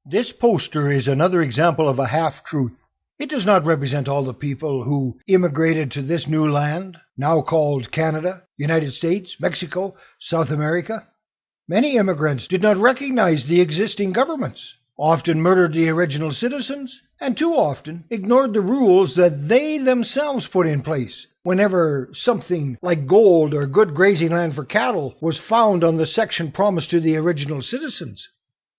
This poster is another example of a half-truth. It does not represent all the people who immigrated to this new land, now called Canada, United States, Mexico, South America. Many immigrants did not recognize the existing governments, often murdered the original citizens, and too often ignored the rules that they themselves put in place whenever something like gold or good grazing land for cattle was found on the section promised to the original citizens.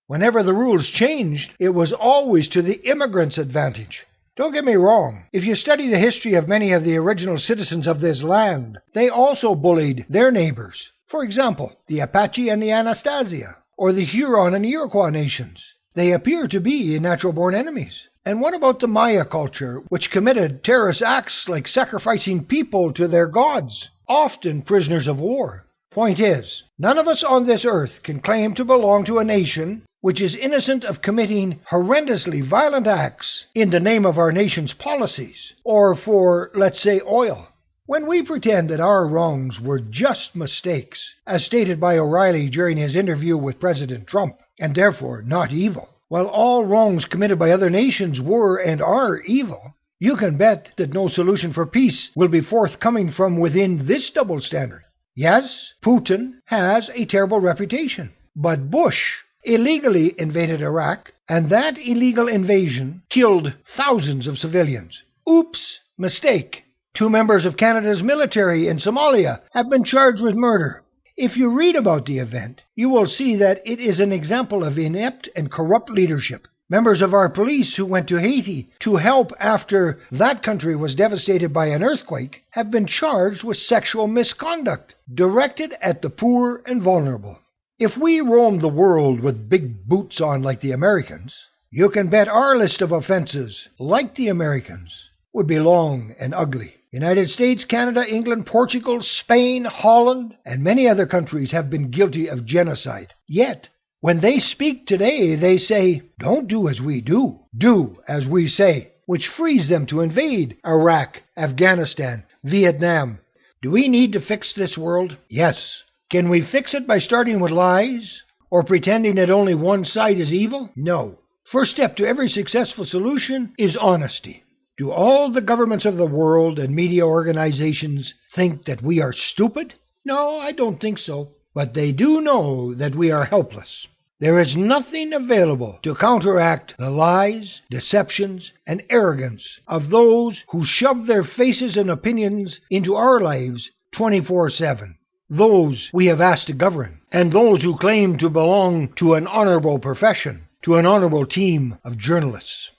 Whenever the rules changed, it was always to the immigrants' advantage. Don't get me wrong, if you study the history of many of the original citizens of this land, they also bullied their neighbors. For example, the Apache and the Anasazi, or the Huron and Iroquois nations. They appear to be natural-born enemies. And what about the Maya culture, which committed terrorist acts like sacrificing people to their gods, often prisoners of war? Point is, none of us on this earth can claim to belong to a nation which is innocent of committing horrendously violent acts in the name of our nation's policies, or for, let's say, oil. When we pretend that our wrongs were just mistakes, as stated by O'Reilly during his interview with President Trump, and therefore not evil, while all wrongs committed by other nations were and are evil, you can bet that no solution for peace will be forthcoming from within this double standard. Yes, Putin has a terrible reputation, but Bush illegally invaded Iraq, and that illegal invasion killed thousands of civilians. Oops, mistake. 2 members of Canada's military in Somalia have been charged with murder. If you read about the event, you will see that it is an example of inept and corrupt leadership. Members of our police who went to Haiti to help after that country was devastated by an earthquake have been charged with sexual misconduct directed at the poor and vulnerable. If we roamed the world with big boots on like the Americans, you can bet our list of offenses, like the Americans, would be long and ugly. United States, Canada, England, Portugal, Spain, Holland, and many other countries have been guilty of genocide. Yet, when they speak today, they say, don't do as we do, do as we say, which frees them to invade Iraq, Afghanistan, Vietnam. Do we need to fix this world? Yes. Can we fix it by starting with lies, or pretending that only one side is evil? No. First step to every successful solution is honesty. Do all the governments of the world and media organizations think that we are stupid? No, I don't think so. But they do know that we are helpless. There is nothing available to counteract the lies, deceptions, and arrogance of those who shove their faces and opinions into our lives 24/7. Those we have asked to govern, and those who claim to belong to an honorable profession, to an honorable team of journalists.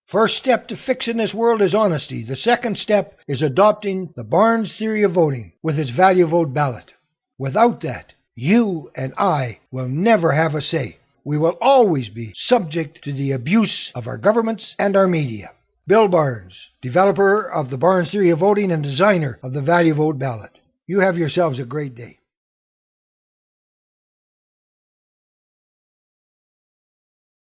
First step to fixing this world is honesty. The second step is adopting the Barnes theory of voting with its value vote ballot. Without that, you and I will never have a say. We will always be subject to the abuse of our governments and our media. Bill Barnes, developer of the Barnes theory of voting and designer of the value vote ballot. You have yourselves a great day.